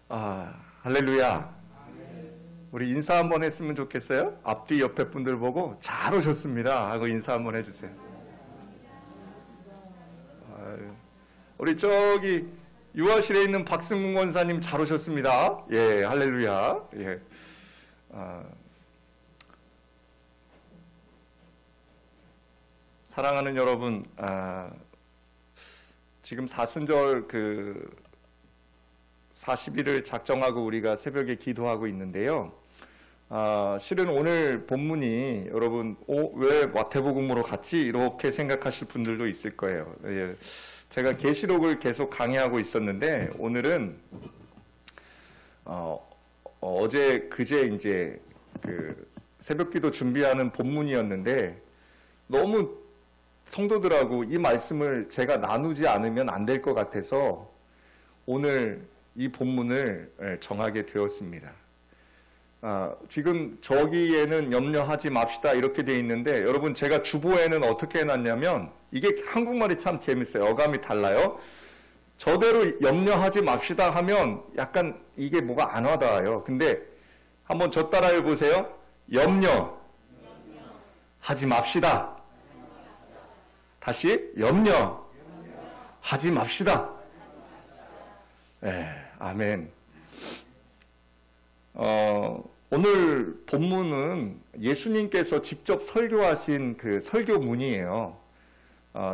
할렐루야. 우리 인사 한번 했으면 좋겠어요? 앞뒤 옆에 분들 보고 잘 오셨습니다 하고 인사 한번 해주세요. 우리 저기 유아실에 있는 박승문 권사님 잘 오셨습니다. 예, 할렐루야. 예. 사랑하는 여러분, 지금 사순절 40일을 작정하고 우리가 새벽에 기도하고 있는데요. 실은 오늘 본문이 여러분, 왜 마태복음으로 갔지? 이렇게 생각하실 분들도 있을 거예요. 예. 제가 계시록을 계속 강의하고 있었는데, 오늘은, 어제, 그제 이제, 새벽 기도 준비하는 본문이었는데, 너무 성도들하고 이 말씀을 제가 나누지 않으면 안 될 것 같아서, 오늘 이 본문을 정하게 되었습니다. 지금 저기에는 염려하지 맙시다 이렇게 돼 있는데 여러분 제가 주보에는 어떻게 해놨냐면 이게 한국말이 참 재밌어요. 어감이 달라요. 저대로 염려하지 맙시다 하면 약간 이게 뭐가 안 와닿아요. 근데 한번 저 따라해 보세요. 염려하지 맙시다. 다시 염려하지 맙시다. 네, 아멘. 오늘 본문은 예수님께서 직접 설교하신 그 설교문이에요.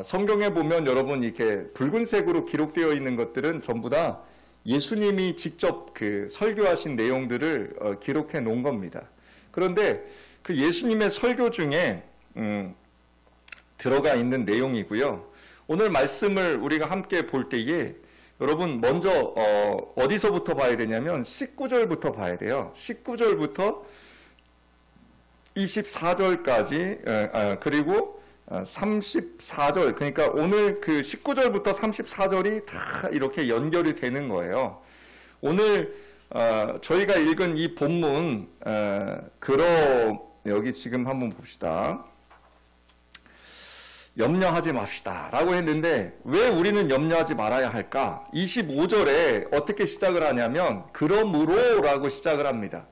성경에 보면 여러분 이렇게 붉은색으로 기록되어 있는 것들은 전부 다 예수님이 직접 그 설교하신 내용들을 기록해 놓은 겁니다. 그런데 그 예수님의 설교 중에 들어가 있는 내용이고요. 오늘 말씀을 우리가 함께 볼 때에 여러분 먼저 어디서부터 봐야 되냐면 19절부터 봐야 돼요. 19절부터 24절까지 그리고 34절 그러니까 오늘 그 19절부터 34절이 다 이렇게 연결이 되는 거예요. 오늘 저희가 읽은 이 본문 여기 지금 한번 봅시다. 염려하지 맙시다 라고 했는데 왜 우리는 염려하지 말아야 할까? 25절에 어떻게 시작을 하냐면 그러므로 라고 시작을 합니다.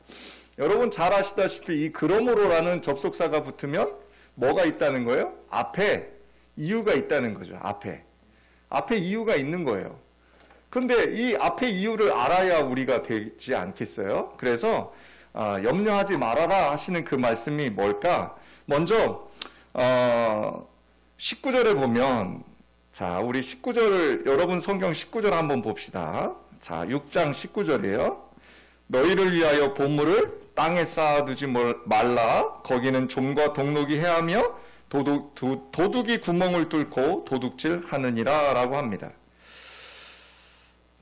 여러분 잘 아시다시피 이 그러므로 라는 접속사가 붙으면 뭐가 있다는 거예요? 앞에 이유가 있다는 거죠. 앞에 이유가 있는 거예요. 근데 이 앞에 이유를 알아야 우리가 되지 않겠어요? 그래서 염려하지 말아라 하시는 그 말씀이 뭘까? 먼저 19절에 보면 자 우리 19절을 여러분 성경 19절 한번 봅시다. 자 6장 19절이에요. 너희를 위하여 보물을 땅에 쌓아두지 말라. 거기는 좀과 동록이 해하며 도둑이 구멍을 뚫고 도둑질 하느니라 라고 합니다.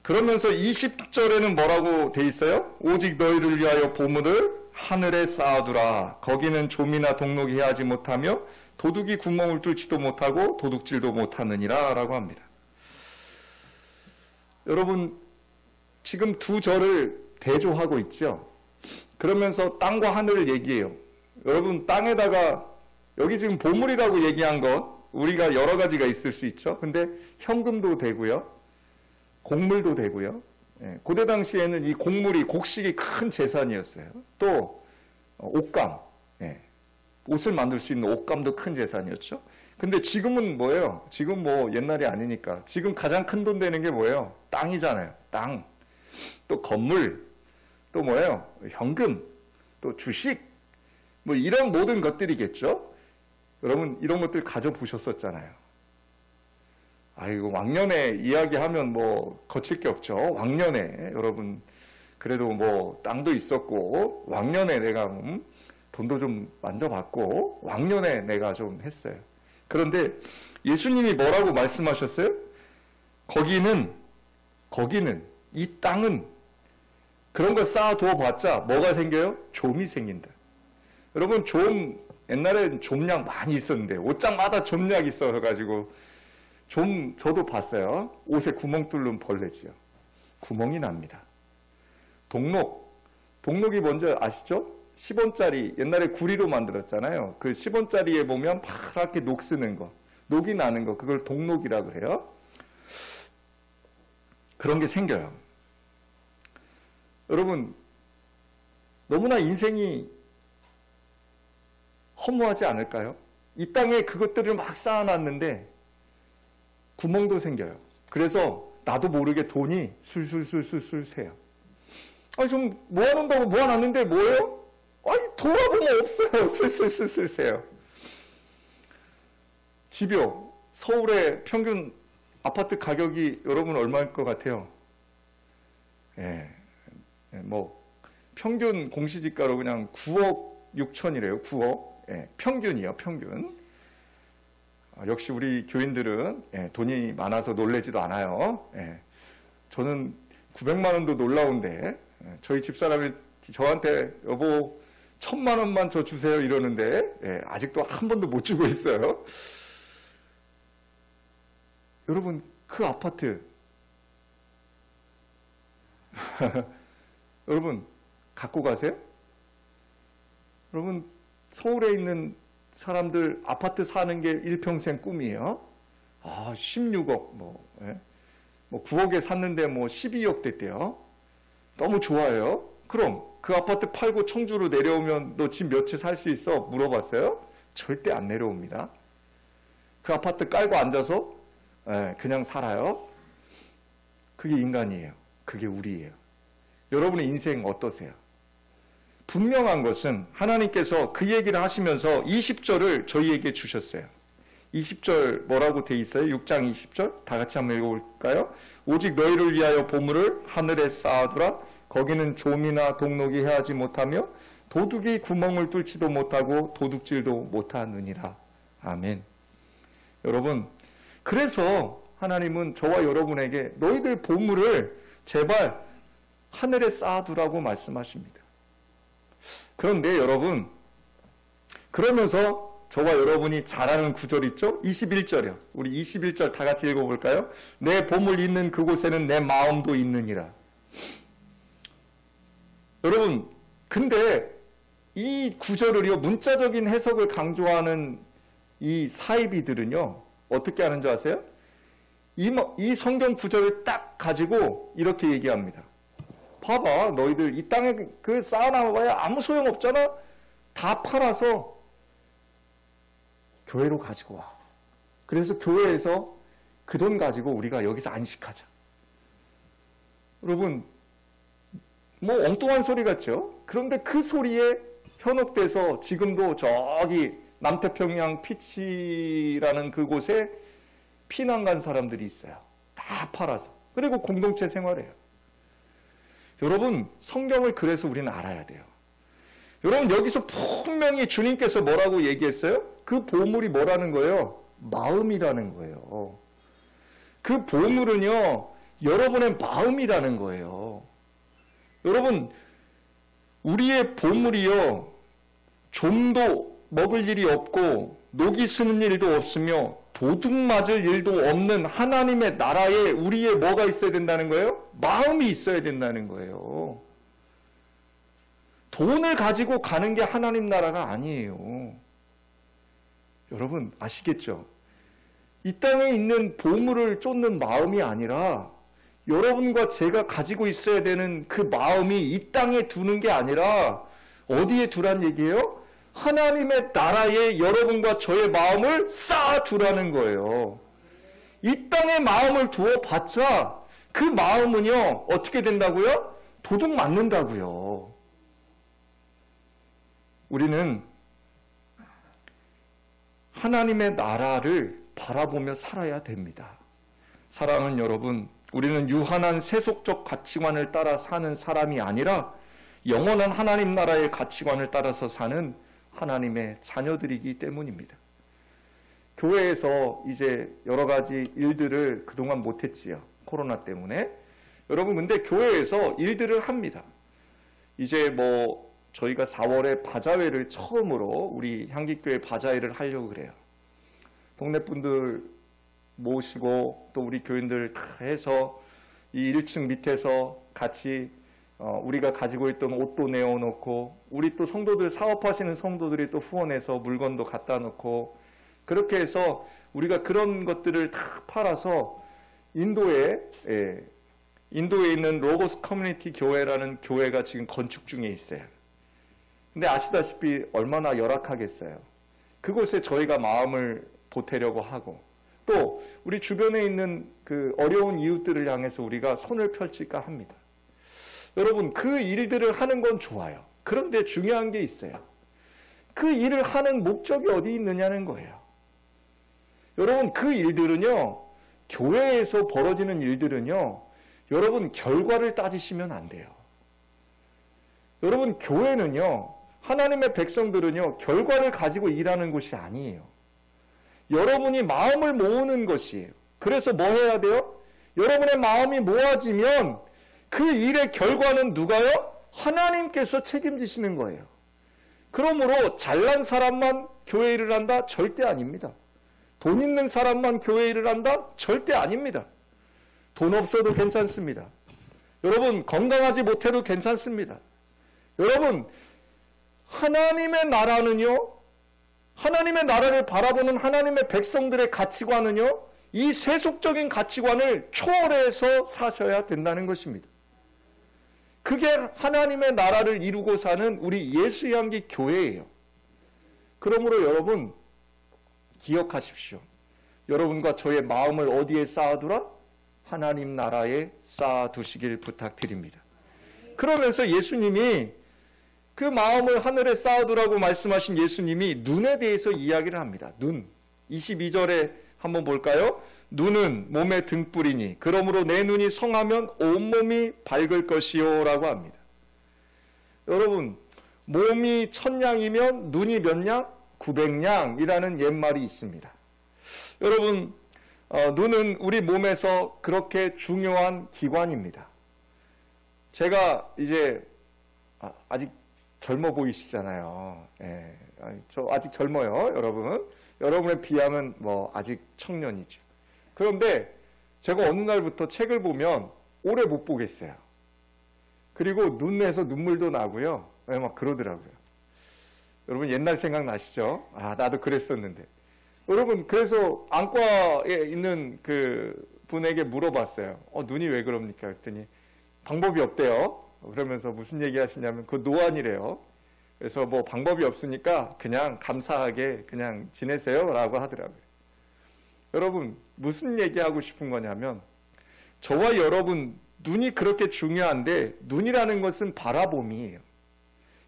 그러면서 20절에는 뭐라고 돼 있어요? 오직 너희를 위하여 보물을 하늘에 쌓아두라. 거기는 좀이나 동록이 해하지 못하며 도둑이 구멍을 뚫지도 못하고 도둑질도 못하느니라 라고 합니다. 여러분 지금 두 절을 대조하고 있죠. 그러면서 땅과 하늘을 얘기해요. 여러분 땅에다가 여기 지금 보물이라고 얘기한 것 우리가 여러 가지가 있을 수 있죠. 근데 현금도 되고요. 곡물도 되고요. 고대 당시에는 이 곡물이 곡식이 큰 재산이었어요. 또 옷감 옷을 만들 수 있는 옷감도 큰 재산이었죠. 근데 지금은 뭐예요? 지금 뭐 옛날이 아니니까. 지금 가장 큰 돈 되는 게 뭐예요? 땅이잖아요. 땅. 또 건물. 또 뭐예요? 현금. 또 주식. 뭐 이런 모든 것들이겠죠? 여러분 이런 것들 가져보셨었잖아요. 아이고 왕년에 이야기하면 뭐 거칠 게 없죠. 왕년에 여러분 그래도 뭐 땅도 있었고 왕년에 내가 돈도 좀 만져봤고 왕년에 내가 좀 했어요. 그런데 예수님이 뭐라고 말씀하셨어요? 거기는 이 땅은 그런 거 쌓아두어 봤자 뭐가 생겨요? 좀이 생긴다. 여러분 좀 옛날엔 좀약 많이 있었는데 옷장마다 좀약 있어가지고 좀 저도 봤어요. 옷에 구멍 뚫는 벌레지요. 구멍이 납니다. 동록이 뭔지 아시죠? 10원짜리 옛날에 구리로 만들었잖아요. 그 10원짜리에 보면 파랗게 녹 쓰는 거, 녹이 나는 거 그걸 동록이라고 해요. 그런 게 생겨요. 여러분, 너무나 인생이 허무하지 않을까요? 이 땅에 그것들을 막 쌓아놨는데 구멍도 생겨요. 그래서 나도 모르게 돈이 술술술술술 새요. 아니, 좀 모아놓는다고 모아놨는데 뭐예요? 아니, 돌아보면 없어요. 술술술술 새요. 집요. 서울의 평균 아파트 가격이 여러분 얼마일 것 같아요? 예, 뭐 평균 공시지가로 그냥 9억 6천이래요. 9억. 예, 평균이요, 평균. 역시 우리 교인들은 돈이 많아서 놀라지도 않아요. 저는 900만 원도 놀라운데 저희 집사람이 저한테 여보 1000만 원만 줘 주세요 이러는데 아직도 한 번도 못 주고 있어요. 여러분, 그 아파트 여러분 갖고 가세요? 여러분, 서울에 있는 사람들 아파트 사는 게 일평생 꿈이에요. 16억, 뭐 9억에 샀는데 뭐 12억 됐대요. 너무 좋아요. 그럼 그 아파트 팔고 청주로 내려오면 너 집 몇 채 살 수 있어? 물어봤어요? 절대 안 내려옵니다. 그 아파트 깔고 앉아서 그냥 살아요. 그게 인간이에요. 그게 우리예요. 여러분의 인생 어떠세요? 분명한 것은 하나님께서 그 얘기를 하시면서 20절을 저희에게 주셨어요. 20절 뭐라고 돼 있어요? 6장 20절 다 같이 한번 읽어볼까요? 오직 너희를 위하여 보물을 하늘에 쌓아두라. 거기는 좀이나 동록이 해하지 못하며 도둑이 구멍을 뚫지도 못하고 도둑질도 못하느니라. 아멘. 여러분, 그래서 하나님은 저와 여러분에게 너희들 보물을 제발 하늘에 쌓아두라고 말씀하십니다. 그런데 여러분, 그러면서 저와 여러분이 잘 아는 구절 있죠? 21절이요. 우리 21절 다 같이 읽어볼까요? 내 보물 있는 그곳에는 내 마음도 있느니라. 여러분, 근데 이 구절을요, 문자적인 해석을 강조하는 이 사이비들은요, 어떻게 하는 줄 아세요? 이 성경 구절을 딱 가지고 이렇게 얘기합니다. 봐봐, 너희들 이 땅에 그 쌓아놔봐야 아무 소용 없잖아? 다 팔아서 교회로 가지고 와. 그래서 교회에서 그 돈 가지고 우리가 여기서 안식하자. 여러분, 뭐 엉뚱한 소리 같죠? 그런데 그 소리에 현혹돼서 지금도 저기 남태평양 피치라는 그곳에 피난 간 사람들이 있어요. 다 팔아서. 그리고 공동체 생활해요. 여러분, 성경을 그래서 우리는 알아야 돼요. 여러분, 여기서 분명히 주님께서 뭐라고 얘기했어요? 그 보물이 뭐라는 거예요? 마음이라는 거예요. 그 보물은요, 여러분의 마음이라는 거예요. 여러분, 우리의 보물이요, 좀도 먹을 일이 없고 녹이 쓰는 일도 없으며 도둑 맞을 일도 없는 하나님의 나라에 우리의 뭐가 있어야 된다는 거예요? 마음이 있어야 된다는 거예요. 돈을 가지고 가는 게 하나님 나라가 아니에요. 여러분 아시겠죠? 이 땅에 있는 보물을 쫓는 마음이 아니라 여러분과 제가 가지고 있어야 되는 그 마음이 이 땅에 두는 게 아니라 어디에 두란 얘기예요? 하나님의 나라에 여러분과 저의 마음을 쌓아두라는 거예요. 이 땅에 마음을 두어봤자 그 마음은요, 어떻게 된다고요? 도둑 맞는다고요. 우리는 하나님의 나라를 바라보며 살아야 됩니다. 사랑하는 여러분, 우리는 유한한 세속적 가치관을 따라 사는 사람이 아니라 영원한 하나님 나라의 가치관을 따라서 사는 하나님의 자녀들이기 때문입니다. 교회에서 이제 여러 가지 일들을 그동안 못했지요. 코로나 때문에. 여러분, 근데 교회에서 일들을 합니다. 이제 뭐 저희가 4월에 바자회를 처음으로 우리 향기교회 바자회를 하려고 그래요. 동네 분들 모시고 또 우리 교인들 다 해서 이 1층 밑에서 같이 우리가 가지고 있던 옷도 내어놓고 우리 또 성도들 사업하시는 성도들이 또 후원해서 물건도 갖다 놓고 그렇게 해서 우리가 그런 것들을 다 팔아서 인도에 인도에 있는 로고스 커뮤니티 교회라는 교회가 지금 건축 중에 있어요. 근데 아시다시피 얼마나 열악하겠어요. 그곳에 저희가 마음을 보태려고 하고 또 우리 주변에 있는 그 어려운 이웃들을 향해서 우리가 손을 펼칠까 합니다. 여러분, 그 일들을 하는 건 좋아요. 그런데 중요한 게 있어요. 그 일을 하는 목적이 어디 있느냐는 거예요. 여러분, 그 일들은요, 교회에서 벌어지는 일들은요, 여러분 결과를 따지시면 안 돼요. 여러분, 교회는요, 하나님의 백성들은요, 결과를 가지고 일하는 곳이 아니에요. 여러분이 마음을 모으는 것이에요. 그래서 뭐 해야 돼요? 여러분의 마음이 모아지면 그 일의 결과는 누가요? 하나님께서 책임지시는 거예요. 그러므로 잘난 사람만 교회 일을 한다? 절대 아닙니다. 돈 있는 사람만 교회 일을 한다? 절대 아닙니다. 돈 없어도 괜찮습니다. 여러분, 건강하지 못해도 괜찮습니다. 여러분, 하나님의 나라는요, 하나님의 나라를 바라보는 하나님의 백성들의 가치관은요, 이 세속적인 가치관을 초월해서 사셔야 된다는 것입니다. 그게 하나님의 나라를 이루고 사는 우리 예수의 향기 교회예요. 그러므로 여러분, 기억하십시오. 여러분과 저의 마음을 어디에 쌓아두라? 하나님 나라에 쌓아두시길 부탁드립니다. 그러면서 예수님이 그 마음을 하늘에 쌓아두라고 말씀하신 예수님이 눈에 대해서 이야기를 합니다. 눈. 22절에 한번 볼까요? 눈은 몸의 등불이니 그러므로 내 눈이 성하면 온몸이 밝을 것이요 라고 합니다. 여러분, 몸이 1000냥이면 눈이 몇 냥? 900냥이라는 옛말이 있습니다. 여러분, 눈은 우리 몸에서 그렇게 중요한 기관입니다. 제가 이제 아직 젊어 보이시잖아요. 예, 저 아직 젊어요, 여러분. 여러분에 비하면 뭐 아직 청년이죠. 그런데 제가 어느 날부터 책을 보면 오래 못 보겠어요. 그리고 눈에서 눈물도 나고요. 막 그러더라고요. 여러분 옛날 생각나시죠? 아, 나도 그랬었는데. 여러분, 그래서 안과에 있는 그 분에게 물어봤어요. 눈이 왜 그럽니까? 그랬더니 방법이 없대요. 그러면서 무슨 얘기 하시냐면 그 노안이래요. 그래서 뭐 방법이 없으니까 그냥 감사하게 그냥 지내세요 라고 하더라고요. 여러분, 무슨 얘기하고 싶은 거냐면 저와 여러분 눈이 그렇게 중요한데 눈이라는 것은 바라봄이에요.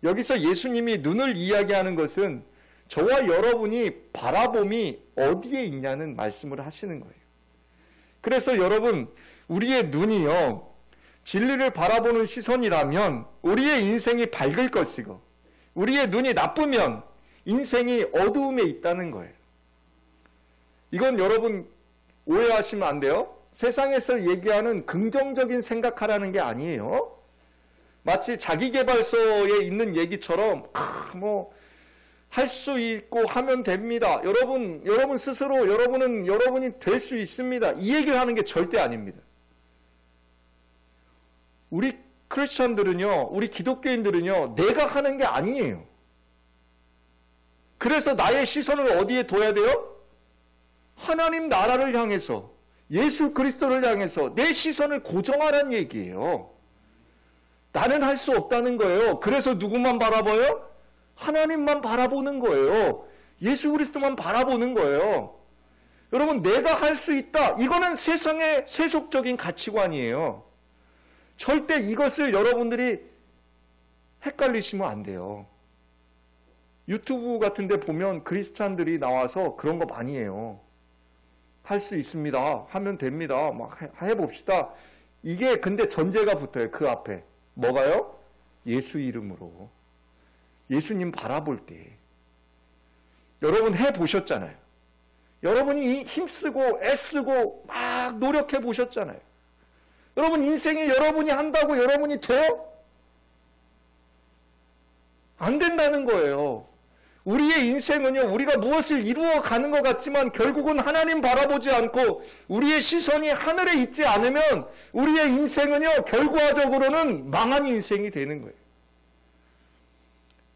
여기서 예수님이 눈을 이야기하는 것은 저와 여러분이 바라봄이 어디에 있냐는 말씀을 하시는 거예요. 그래서 여러분, 우리의 눈이요, 진리를 바라보는 시선이라면 우리의 인생이 밝을 것이고 우리의 눈이 나쁘면 인생이 어두움에 있다는 거예요. 이건 여러분 오해하시면 안 돼요. 세상에서 얘기하는 긍정적인 생각하라는 게 아니에요. 마치 자기계발서에 있는 얘기처럼 할 수 있고 하면 됩니다. 여러분 스스로 여러분이 될 수 있습니다. 이 얘기를 하는 게 절대 아닙니다. 우리 크리스천들은요, 우리 기독교인들은요, 내가 하는 게 아니에요. 그래서 나의 시선을 어디에 둬야 돼요? 하나님 나라를 향해서, 예수 그리스도를 향해서 내 시선을 고정하라는 얘기예요. 나는 할 수 없다는 거예요. 그래서 누구만 바라봐요? 하나님만 바라보는 거예요. 예수 그리스도만 바라보는 거예요. 여러분, 내가 할 수 있다. 이거는 세상의 세속적인 가치관이에요. 절대 이것을 여러분들이 헷갈리시면 안 돼요. 유튜브 같은 데 보면 크리스찬들이 나와서 그런 거 많이 해요. 할 수 있습니다. 하면 됩니다. 막 해봅시다. 이게 근데 전제가 붙어요. 그 앞에. 뭐가요? 예수 이름으로. 예수님 바라볼 때. 여러분 해보셨잖아요. 여러분이 힘쓰고 애쓰고 막 노력해 보셨잖아요. 여러분 인생에 여러분이 한다고 여러분이 돼요? 안 된다는 거예요. 우리의 인생은요, 우리가 무엇을 이루어 가는 것 같지만 결국은 하나님 바라보지 않고 우리의 시선이 하늘에 있지 않으면 우리의 인생은요, 결과적으로는 망한 인생이 되는 거예요.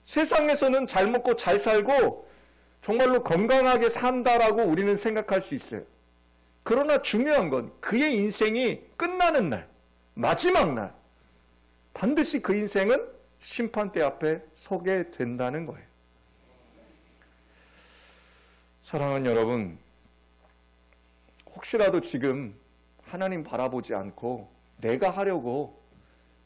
세상에서는 잘 먹고 잘 살고 정말로 건강하게 산다라고 우리는 생각할 수 있어요. 그러나 중요한 건 그의 인생이 끝나는 날, 마지막 날 반드시 그 인생은 심판대 앞에 서게 된다는 거예요. 사랑하는 여러분, 혹시라도 지금 하나님 바라보지 않고 내가 하려고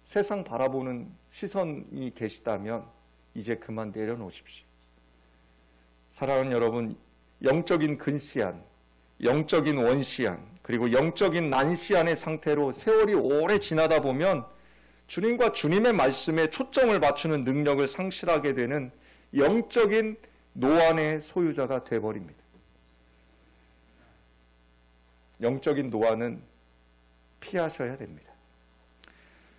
세상 바라보는 시선이 계시다면 이제 그만 내려놓으십시오. 사랑하는 여러분, 영적인 근시안, 영적인 원시안, 그리고 영적인 난시안의 상태로 세월이 오래 지나다 보면 주님과 주님의 말씀에 초점을 맞추는 능력을 상실하게 되는 영적인 노안의 소유자가 되어버립니다. 영적인 노안은 피하셔야 됩니다.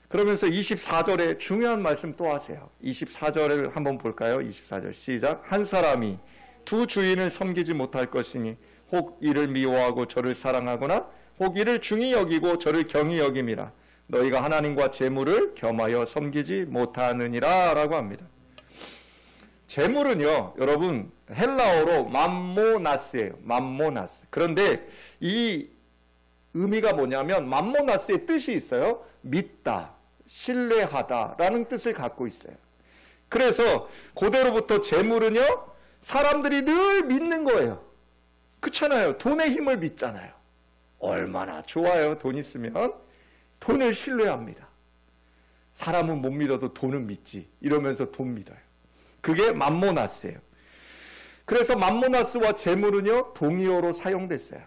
그러면서 24절에 중요한 말씀 또 하세요. 24절을 한번 볼까요? 24절 시작. 한 사람이 두 주인을 섬기지 못할 것이니 혹 이를 미워하고 저를 사랑하거나 혹 이를 중히 여기고 저를 경히 여김이라. 너희가 하나님과 재물을 겸하여 섬기지 못하느니라 라고 합니다. 재물은요, 여러분 헬라어로 맘모나스예요. 맘모나스. 그런데 이 의미가 뭐냐면 맘모나스의 뜻이 있어요. 믿다, 신뢰하다라는 뜻을 갖고 있어요. 그래서 고대로부터 재물은요, 사람들이 늘 믿는 거예요. 그렇잖아요. 돈의 힘을 믿잖아요. 얼마나 좋아요. 돈 있으면 돈을 신뢰합니다. 사람은 못 믿어도 돈은 믿지. 이러면서 돈 믿어요. 그게 맘모나스예요. 그래서 맘모나스와 재물은요, 동의어로 사용됐어요.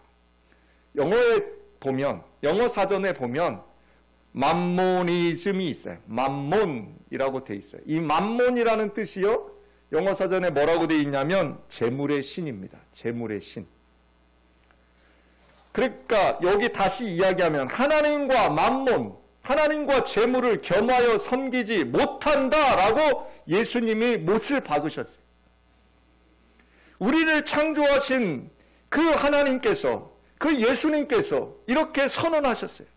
영어에 보면, 영어 사전에 보면 맘모니즘이 있어요. 맘몬이라고 돼 있어요. 이 맘몬이라는 뜻이요, 영어 사전에 뭐라고 돼 있냐면 재물의 신입니다. 재물의 신. 그러니까 여기 다시 이야기하면 하나님과 맘몬, 하나님과 재물을 겸하여 섬기지 못한다라고 예수님이 못을 박으셨어요. 우리를 창조하신 그 하나님께서, 그 예수님께서 이렇게 선언하셨어요.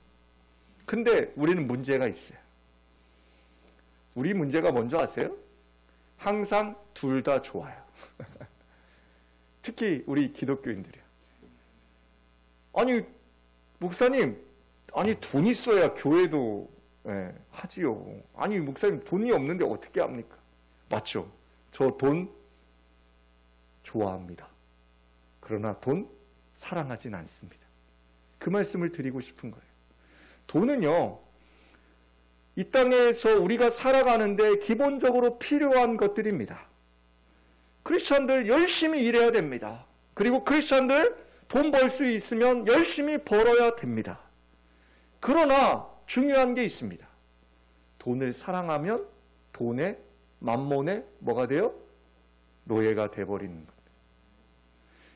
근데 우리는 문제가 있어요. 우리 문제가 뭔지 아세요? 항상 둘 다 좋아요. 특히 우리 기독교인들이요. 아니 목사님, 아니 돈 있어야 교회도 하지요. 아니 목사님 돈이 없는데 어떻게 합니까? 맞죠? 저 돈 좋아합니다. 그러나 돈 사랑하진 않습니다. 그 말씀을 드리고 싶은 거예요. 돈은요, 이 땅에서 우리가 살아가는데 기본적으로 필요한 것들입니다. 크리스천들 열심히 일해야 됩니다. 그리고 크리스천들 돈 벌 수 있으면 열심히 벌어야 됩니다. 그러나 중요한 게 있습니다. 돈을 사랑하면 돈의 맘몬의 뭐가 돼요? 노예가 돼버리는 겁니다.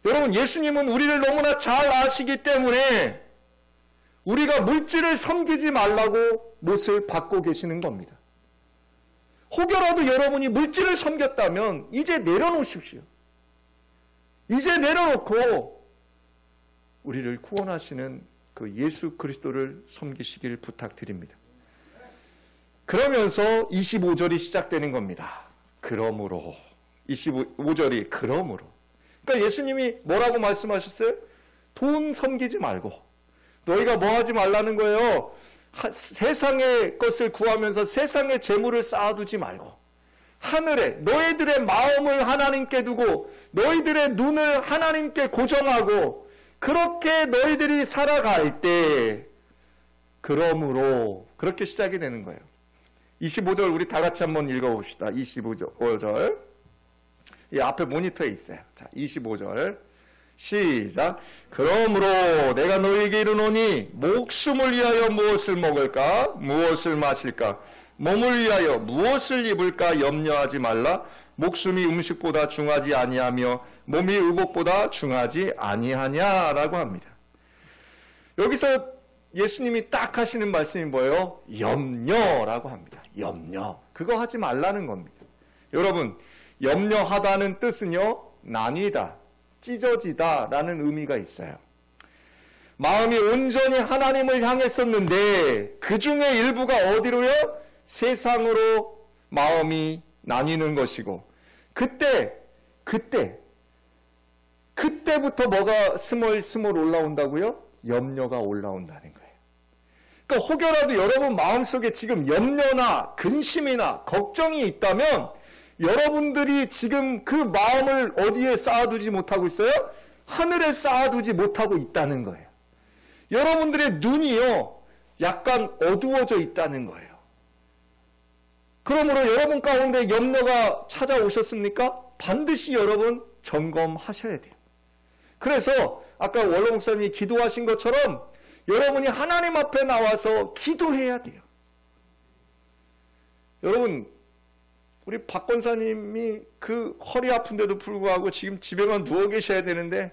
여러분, 예수님은 우리를 너무나 잘 아시기 때문에 우리가 물질을 섬기지 말라고 못을 받고 계시는 겁니다. 혹여라도 여러분이 물질을 섬겼다면 이제 내려놓으십시오. 이제 내려놓고 우리를 구원하시는 그 예수 그리스도를 섬기시길 부탁드립니다. 그러면서 25절이 시작되는 겁니다. 그러므로 25절이 그러므로. 그러니까 예수님이 뭐라고 말씀하셨어요? 돈 섬기지 말고 너희가 뭐 하지 말라는 거예요? 세상의 것을 구하면서 세상의 재물을 쌓아두지 말고 하늘에 너희들의 마음을 하나님께 두고 너희들의 눈을 하나님께 고정하고 그렇게 너희들이 살아갈 때 그러므로 그렇게 시작이 되는 거예요. 25절 우리 다 같이 한번 읽어봅시다. 25절 이 앞에 모니터에 있어요. 자, 25절 시작. 그러므로 내가 너희에게 이르노니 목숨을 위하여 무엇을 먹을까 무엇을 마실까 몸을 위하여 무엇을 입을까 염려하지 말라. 목숨이 음식보다 중하지 아니하며 몸이 의복보다 중하지 아니하냐라고 합니다. 여기서 예수님이 딱 하시는 말씀이 뭐예요? 염려라고 합니다. 염려. 그거 하지 말라는 겁니다. 여러분, 염려하다는 뜻은요, 나뉘다, 찢어지다 라는 의미가 있어요. 마음이 온전히 하나님을 향했었는데 그 중에 일부가 어디로요? 세상으로 마음이 나뉘는 것이고 그때부터 뭐가 스멀스멀 올라온다고요? 염려가 올라온다는 거예요. 그러니까 혹여라도 여러분 마음속에 지금 염려나 근심이나 걱정이 있다면 여러분들이 지금 그 마음을 어디에 쌓아두지 못하고 있어요? 하늘에 쌓아두지 못하고 있다는 거예요. 여러분들의 눈이요, 약간 어두워져 있다는 거예요. 그러므로 여러분 가운데 염려가 찾아오셨습니까? 반드시 여러분 점검하셔야 돼요. 그래서 아까 원로 목사님이 기도하신 것처럼 여러분이 하나님 앞에 나와서 기도해야 돼요. 여러분, 우리 박 권사님이 그 허리 아픈데도 불구하고 지금 집에만 누워 계셔야 되는데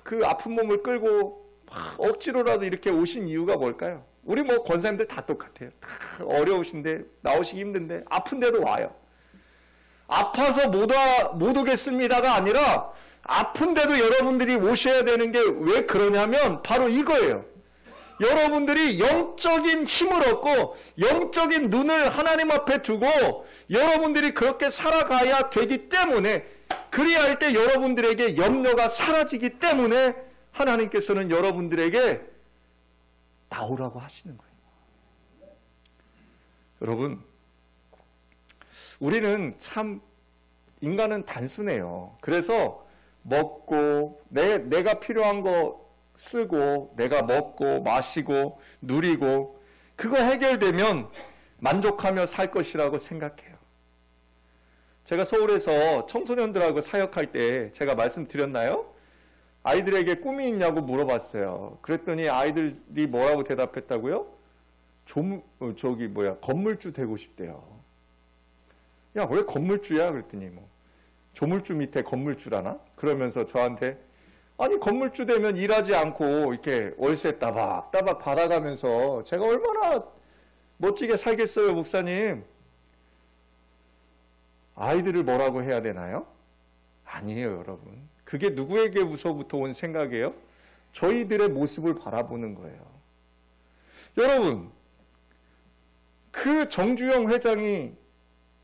그 아픈 몸을 끌고 억지로라도 이렇게 오신 이유가 뭘까요? 우리 뭐 권사님들 다 똑같아요. 다 어려우신데 나오시기 힘든데 아픈데도 와요. 아파서 못 오겠습니다가 아니라 아픈데도 여러분들이 오셔야 되는 게 왜 그러냐면 바로 이거예요. 여러분들이 영적인 힘을 얻고 영적인 눈을 하나님 앞에 두고 여러분들이 그렇게 살아가야 되기 때문에, 그리야 할 때 여러분들에게 염려가 사라지기 때문에 하나님께서는 여러분들에게 나오라고 하시는 거예요. 여러분, 우리는 참 인간은 단순해요. 그래서 먹고 내가 필요한 거 쓰고 내가 먹고 마시고 누리고 그거 해결되면 만족하며 살 것이라고 생각해요. 제가 서울에서 청소년들하고 사역할 때 제가 말씀드렸나요? 아이들에게 꿈이 있냐고 물어봤어요. 그랬더니 아이들이 뭐라고 대답했다고요? 건물주 되고 싶대요. 야, 왜 건물주야? 그랬더니 뭐 조물주 밑에 건물주라나? 그러면서 저한테, 아니 건물주 되면 일하지 않고 이렇게 월세 따박따박 받아가면서 제가 얼마나 멋지게 살겠어요, 목사님. 아이들을 뭐라고 해야 되나요? 아니에요, 여러분. 그게 누구에게서부터 온 생각이에요? 저희들의 모습을 바라보는 거예요. 여러분, 그 정주영 회장이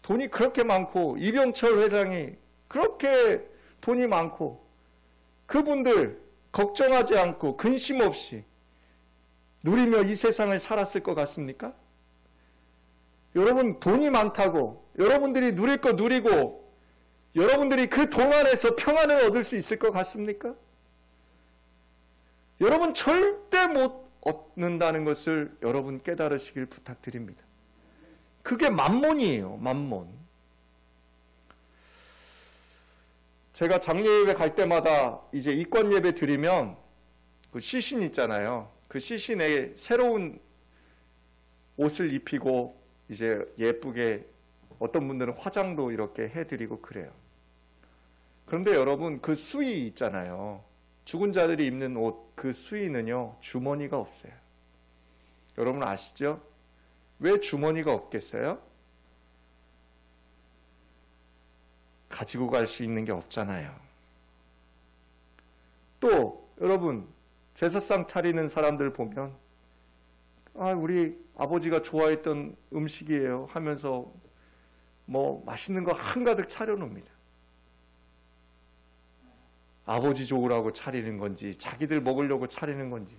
돈이 그렇게 많고 이병철 회장이 그렇게 돈이 많고 그분들 걱정하지 않고 근심 없이 누리며 이 세상을 살았을 것 같습니까? 여러분, 돈이 많다고 여러분들이 누릴 거 누리고 여러분들이 그 돈 안에서 평안을 얻을 수 있을 것 같습니까? 여러분, 절대 못 얻는다는 것을 여러분 깨달으시길 부탁드립니다. 그게 만몬이에요, 만몬. 제가 장례예배 갈 때마다 이제 이권 예배 드리면 그 시신 있잖아요. 그 시신에 새로운 옷을 입히고 이제 예쁘게 어떤 분들은 화장도 이렇게 해드리고 그래요. 그런데 여러분, 그 수의 있잖아요. 죽은 자들이 입는 옷, 그 수의는요, 주머니가 없어요. 여러분 아시죠? 왜 주머니가 없겠어요? 가지고 갈 수 있는 게 없잖아요. 또 여러분, 제사상 차리는 사람들 보면 우리 아버지가 좋아했던 음식이에요 하면서 뭐 맛있는 거 한가득 차려놓습니다. 아버지 좋으라고 차리는 건지 자기들 먹으려고 차리는 건지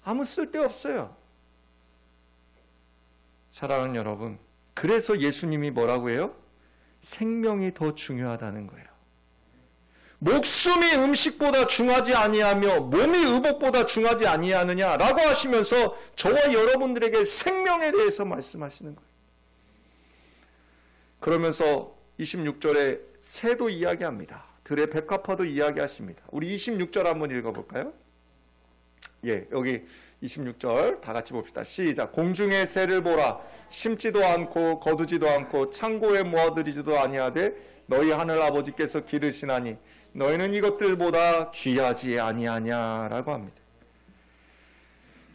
아무 쓸데없어요. 사랑하는 여러분, 그래서 예수님이 뭐라고 해요? 생명이 더 중요하다는 거예요. 목숨이 음식보다 중하지 아니하며 몸이 의복보다 중하지 아니하느냐라고 하시면서 저와 여러분들에게 생명에 대해서 말씀하시는 거예요. 그러면서 26절에 새도 이야기합니다. 들의 백합화도 이야기하십니다. 우리 26절 한번 읽어볼까요? 예, 여기 26절 다 같이 봅시다. 시작. 공중의 새를 보라. 심지도 않고 거두지도 않고 창고에 모아들이지도 아니하되 너희 하늘 아버지께서 기르시나니 너희는 이것들보다 귀하지 아니하냐라고 합니다.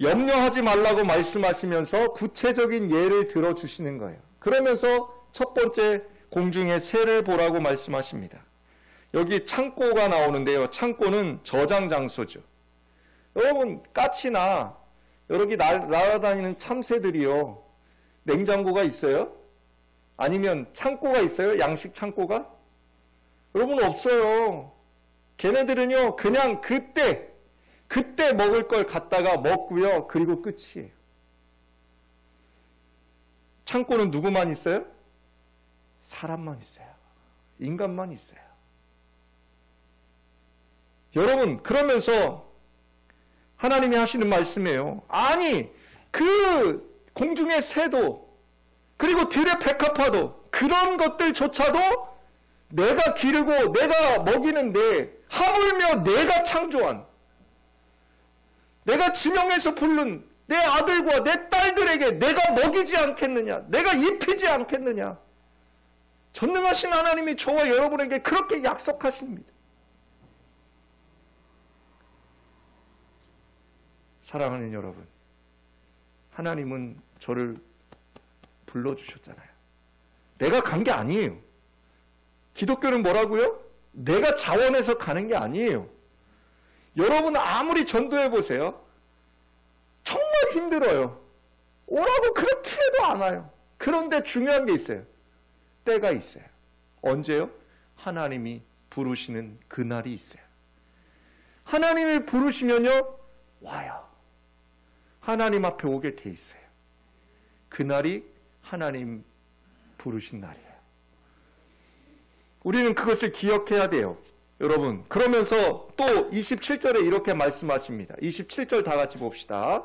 염려하지 말라고 말씀하시면서 구체적인 예를 들어주시는 거예요. 그러면서 첫 번째 공중의 새를 보라고 말씀하십니다. 여기 창고가 나오는데요. 창고는 저장 장소죠. 여러분, 까치나 여기 날아다니는 참새들이요, 냉장고가 있어요? 아니면 창고가 있어요? 양식 창고가? 여러분, 없어요. 걔네들은요, 그냥 그때 그때 먹을 걸 갖다가 먹고요. 그리고 끝이에요. 창고는 누구만 있어요? 사람만 있어요. 인간만 있어요. 여러분, 그러면서 하나님이 하시는 말씀이에요. 아니, 그 공중의 새도 그리고 들의 백합화도 그런 것들조차도 내가 기르고 내가 먹이는데 하물며 내가 창조한, 내가 지명해서 부른 내 아들과 내 딸들에게 내가 먹이지 않겠느냐, 내가 입히지 않겠느냐. 전능하신 하나님이 저와 여러분에게 그렇게 약속하십니다. 사랑하는 여러분, 하나님은 저를 불러주셨잖아요. 내가 간 게 아니에요. 기독교는 뭐라고요? 내가 자원해서 가는 게 아니에요. 여러분 아무리 전도해 보세요. 정말 힘들어요. 오라고 그렇게 해도 안 와요. 그런데 중요한 게 있어요. 때가 있어요. 언제요? 하나님이 부르시는 그날이 있어요. 하나님이 부르시면요, 와요. 하나님 앞에 오게 돼 있어요. 그날이 하나님 부르신 날이에요. 우리는 그것을 기억해야 돼요. 여러분, 그러면서 또 27절에 이렇게 말씀하십니다. 27절 다 같이 봅시다.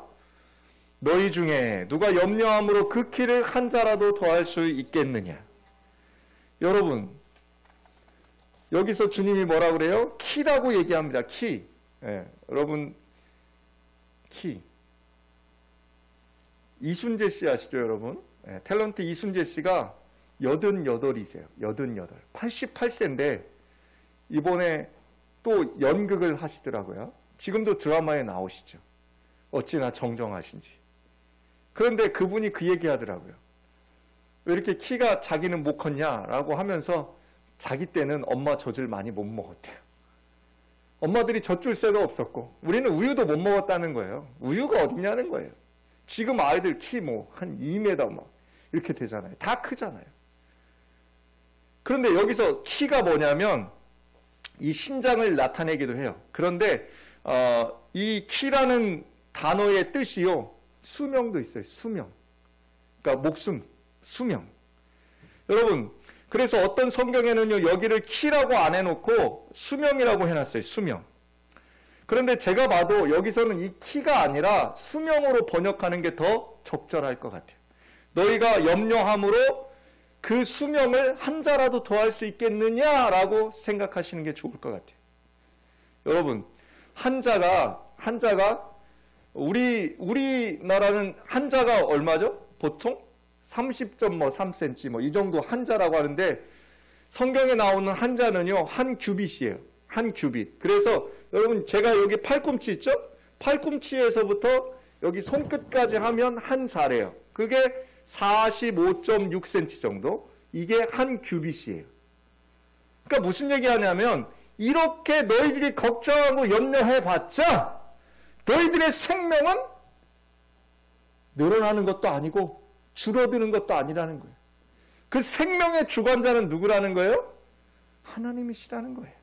너희 중에 누가 염려함으로 그 키를 한 자라도 더할 수 있겠느냐. 여러분, 여기서 주님이 뭐라 그래요? 키라고 얘기합니다. 키. 여러분, 키. 이순재 씨 아시죠, 여러분? 탤런트 이순재 씨가 88이세요. 88. 88세인데 이번에 또 연극을 하시더라고요. 지금도 드라마에 나오시죠. 어찌나 정정하신지. 그런데 그분이 그 얘기 하더라고요. 왜 이렇게 키가 자기는 못 컸냐라고 하면서 자기 때는 엄마 젖을 많이 못 먹었대요. 엄마들이 젖줄 새도 없었고 우리는 우유도 못 먹었다는 거예요. 우유가 어딨냐는 거예요. 지금 아이들 키 뭐 한 2m 막 이렇게 되잖아요. 다 크잖아요. 그런데 여기서 키가 뭐냐면 이 신장을 나타내기도 해요. 그런데 이 키라는 단어의 뜻이요. 수명도 있어요. 수명. 그러니까 목숨, 수명. 여러분, 그래서 어떤 성경에는요. 여기를 키라고 안 해놓고 수명이라고 해놨어요. 수명. 그런데 제가 봐도 여기서는 이 키가 아니라 수명으로 번역하는 게 더 적절할 것 같아요. 너희가 염려함으로 그 수명을 한 자라도 더할 수 있겠느냐라고 생각하시는 게 좋을 것 같아요. 여러분, 한자가 우리나라는 한자가 얼마죠? 보통 30.3cm 이 정도 한자라고 하는데 성경에 나오는 한자는요 한 규빗이에요. 한 규빗. 그래서 여러분 제가 여기 팔꿈치 있죠? 팔꿈치에서부터 여기 손끝까지 하면 한 사래요. 그게 45.6cm 정도. 이게 한 규빗이에요. 그러니까 무슨 얘기하냐면 이렇게 너희들이 걱정하고 염려해봤자 너희들의 생명은 늘어나는 것도 아니고 줄어드는 것도 아니라는 거예요. 그 생명의 주관자는 누구라는 거예요? 하나님이시라는 거예요.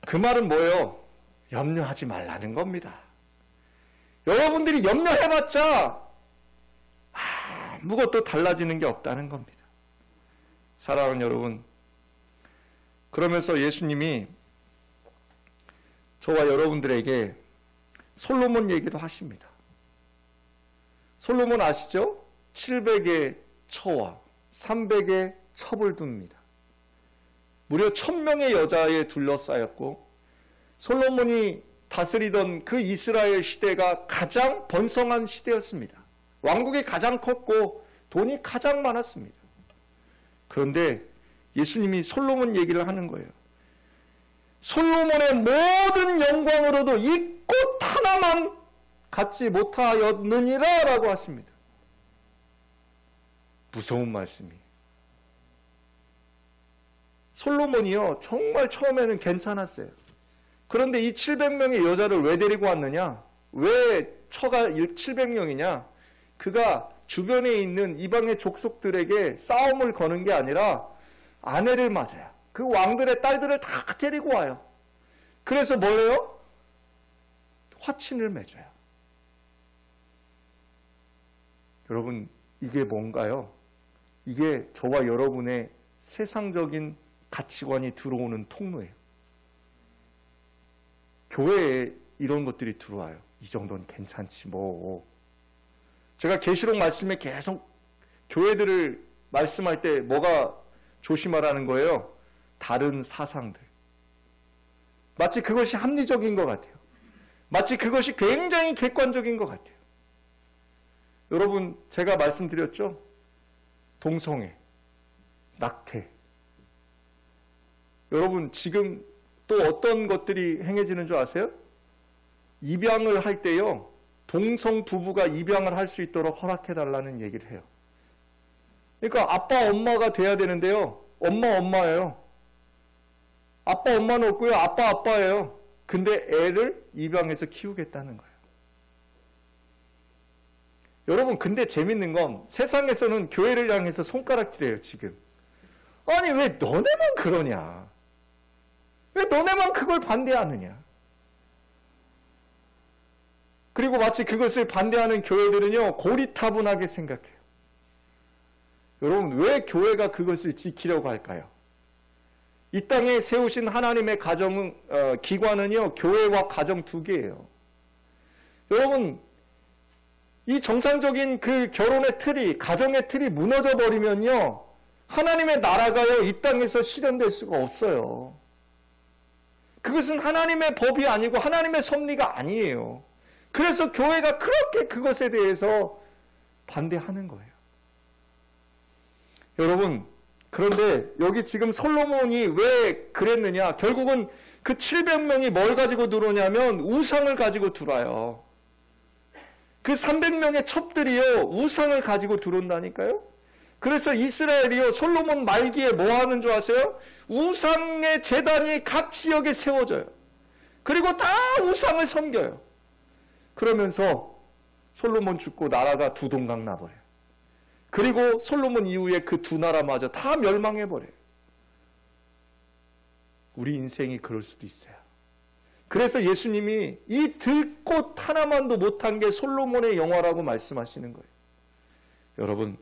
그 말은 뭐예요? 염려하지 말라는 겁니다. 여러분들이 염려해봤자 아무것도 달라지는 게 없다는 겁니다. 사랑하는 여러분, 그러면서 예수님이 저와 여러분들에게 솔로몬 얘기도 하십니다. 솔로몬 아시죠? 700의 처와 300의 첩을 둡니다. 무려 1000명의 여자에 둘러싸였고 솔로몬이 다스리던 그 이스라엘 시대가 가장 번성한 시대였습니다. 왕국이 가장 컸고 돈이 가장 많았습니다. 그런데 예수님이 솔로몬 얘기를 하는 거예요. 솔로몬의 모든 영광으로도 이 꽃 하나만 갖지 못하였느니라 라고 하십니다. 무서운 말씀이에요. 솔로몬이요 정말 처음에는 괜찮았어요. 그런데 이 700명의 여자를 왜 데리고 왔느냐? 왜 처가 700명이냐? 그가 주변에 있는 이방의 족속들에게 싸움을 거는 게 아니라 아내를 맞아요. 그 왕들의 딸들을 다 데리고 와요. 그래서 뭘 해요? 화친을 맺어요. 여러분, 이게 뭔가요? 이게 저와 여러분의 세상적인 가치관이 들어오는 통로예요. 교회에 이런 것들이 들어와요. 이 정도는 괜찮지 뭐. 제가 계시록 말씀에 계속 교회들을 말씀할 때 뭐가 조심하라는 거예요? 다른 사상들. 마치 그것이 합리적인 것 같아요. 마치 그것이 굉장히 객관적인 것 같아요. 여러분, 제가 말씀드렸죠? 동성애, 낙태. 여러분, 지금 또 어떤 것들이 행해지는 줄 아세요? 입양을 할 때요, 동성 부부가 입양을 할 수 있도록 허락해달라는 얘기를 해요. 그러니까 아빠, 엄마가 돼야 되는데요, 엄마예요. 아빠, 엄마는 없고요, 아빠, 아빠예요. 근데 애를 입양해서 키우겠다는 거예요. 여러분, 근데 재밌는 건 세상에서는 교회를 향해서 손가락질해요, 지금. 아니, 왜 너네만 그러냐? 왜 너네만 그걸 반대하느냐? 그리고 마치 그것을 반대하는 교회들은요, 고리타분하게 생각해요. 여러분, 왜 교회가 그것을 지키려고 할까요? 이 땅에 세우신 하나님의 기관은요, 교회와 가정 두 개예요. 여러분, 이 정상적인 그 결혼의 틀이, 가정의 틀이 무너져 버리면요, 하나님의 나라가요, 이 땅에서 실현될 수가 없어요. 그것은 하나님의 법이 아니고 하나님의 섭리가 아니에요. 그래서 교회가 그렇게 그것에 대해서 반대하는 거예요. 여러분, 그런데 여기 지금 솔로몬이 왜 그랬느냐? 결국은 그 700명이 뭘 가지고 들어오냐면 우상을 가지고 들어와요. 그 300명의 첩들이요, 우상을 가지고 들어온다니까요. 그래서 이스라엘이요, 솔로몬 말기에 뭐 하는 줄 아세요? 우상의 제단이 각 지역에 세워져요. 그리고 다 우상을 섬겨요. 그러면서 솔로몬 죽고 나라가 두 동강 나버려요. 그리고 솔로몬 이후에 그 두 나라마저 다 멸망해버려요. 우리 인생이 그럴 수도 있어요. 그래서 예수님이 이 들꽃 하나만도 못한 게 솔로몬의 영화라고 말씀하시는 거예요. 여러분,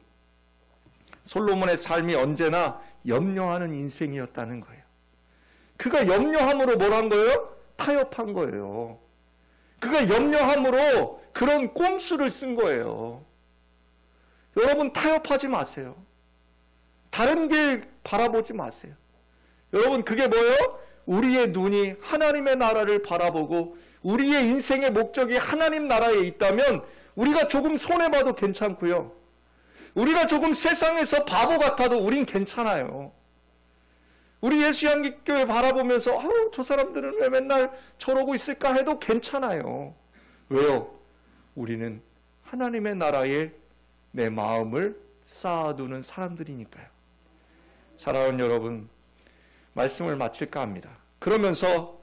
솔로몬의 삶이 언제나 염려하는 인생이었다는 거예요. 그가 염려함으로 뭘 한 거예요? 타협한 거예요. 그가 염려함으로 그런 꼼수를 쓴 거예요. 여러분, 타협하지 마세요. 다른 길 바라보지 마세요. 여러분, 그게 뭐예요? 우리의 눈이 하나님의 나라를 바라보고 우리의 인생의 목적이 하나님 나라에 있다면 우리가 조금 손해봐도 괜찮고요. 우리가 조금 세상에서 바보 같아도 우린 괜찮아요. 우리 예수양기교회 바라보면서 저 사람들은 왜 맨날 저러고 있을까 해도 괜찮아요. 왜요? 우리는 하나님의 나라에 내 마음을 쌓아두는 사람들이니까요. 사랑하는 여러분, 말씀을 마칠까 합니다. 그러면서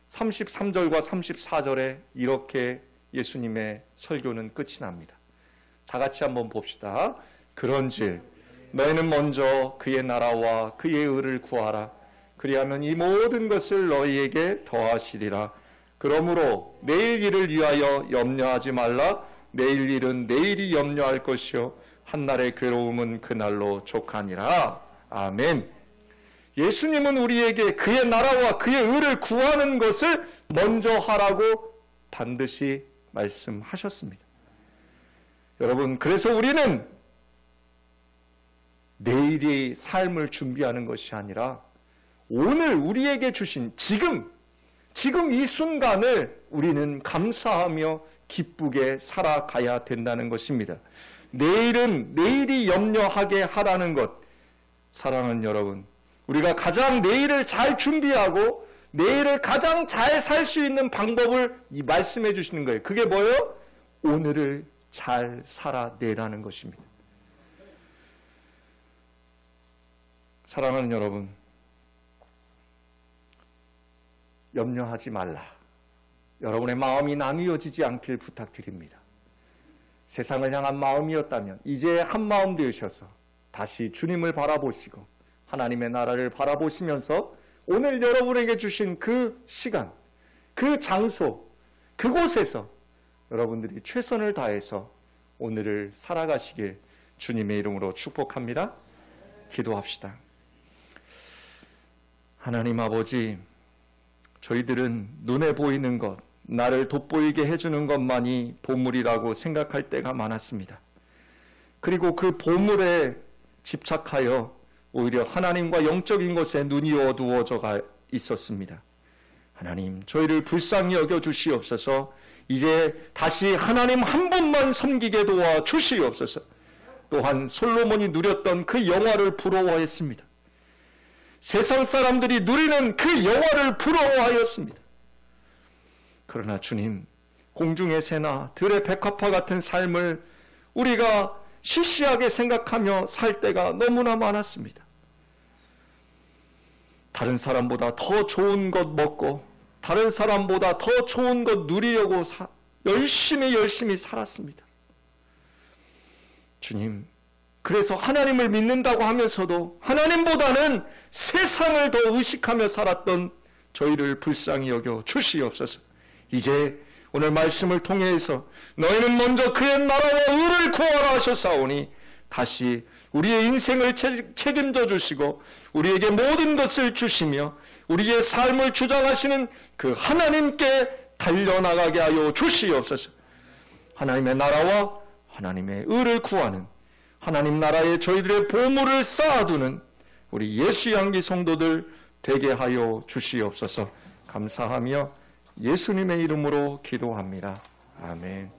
33절과 34절에 이렇게 예수님의 설교는 끝이 납니다. 다 같이 한번 봅시다. 그런즉 너희는 먼저 그의 나라와 그의 의를 구하라. 그리하면 이 모든 것을 너희에게 더하시리라. 그러므로 내일 일을 위하여 염려하지 말라. 내일 일은 내일이 염려할 것이요 한날의 괴로움은 그날로 족하니라. 아멘. 예수님은 우리에게 그의 나라와 그의 의를 구하는 것을 먼저 하라고 반드시 말씀하셨습니다. 여러분, 그래서 우리는 내일의 삶을 준비하는 것이 아니라 오늘 우리에게 주신 지금 이 순간을 우리는 감사하며 기쁘게 살아가야 된다는 것입니다. 내일은 내일이 염려하게 하라는 것. 사랑하는 여러분, 우리가 가장 내일을 잘 준비하고 내일을 가장 잘 살 수 있는 방법을 말씀해 주시는 거예요. 그게 뭐예요? 오늘을 잘 살아내라는 것입니다. 사랑하는 여러분, 염려하지 말라. 여러분의 마음이 나뉘어지지 않길 부탁드립니다. 세상을 향한 마음이었다면 이제 한 마음 되셔서 다시 주님을 바라보시고 하나님의 나라를 바라보시면서 오늘 여러분에게 주신 그 시간, 그 장소, 그곳에서 여러분들이 최선을 다해서 오늘을 살아가시길 주님의 이름으로 축복합니다. 기도합시다. 하나님 아버지, 저희들은 눈에 보이는 것, 나를 돋보이게 해주는 것만이 보물이라고 생각할 때가 많았습니다. 그리고 그 보물에 집착하여 오히려 하나님과 영적인 것에 눈이 어두워져 있었습니다. 하나님, 저희를 불쌍히 여겨 주시옵소서. 이제 다시 하나님 한 분만 섬기게 도와 주시옵소서. 또한 솔로몬이 누렸던 그 영화를 부러워했습니다. 세상 사람들이 누리는 그 영화를 부러워하였습니다. 그러나 주님, 공중의 새나 들의 백합화 같은 삶을 우리가 시시하게 생각하며 살 때가 너무나 많았습니다. 다른 사람보다 더 좋은 것 먹고 다른 사람보다 더 좋은 것 누리려고 열심히 살았습니다. 주님, 그래서 하나님을 믿는다고 하면서도 하나님보다는 세상을 더 의식하며 살았던 저희를 불쌍히 여겨 주시옵소서. 이제 오늘 말씀을 통해서 너희는 먼저 그의 나라와 의를 구하라 하셨사오니 다시 우리의 인생을 책임져 주시고 우리에게 모든 것을 주시며 우리의 삶을 주장하시는 그 하나님께 달려나가게 하여 주시옵소서. 하나님의 나라와 하나님의 의를 구하는, 하나님 나라에 저희들의 보물을 쌓아두는 우리 예수 양기 성도들 되게 하여 주시옵소서. 감사하며 예수님의 이름으로 기도합니다. 아멘.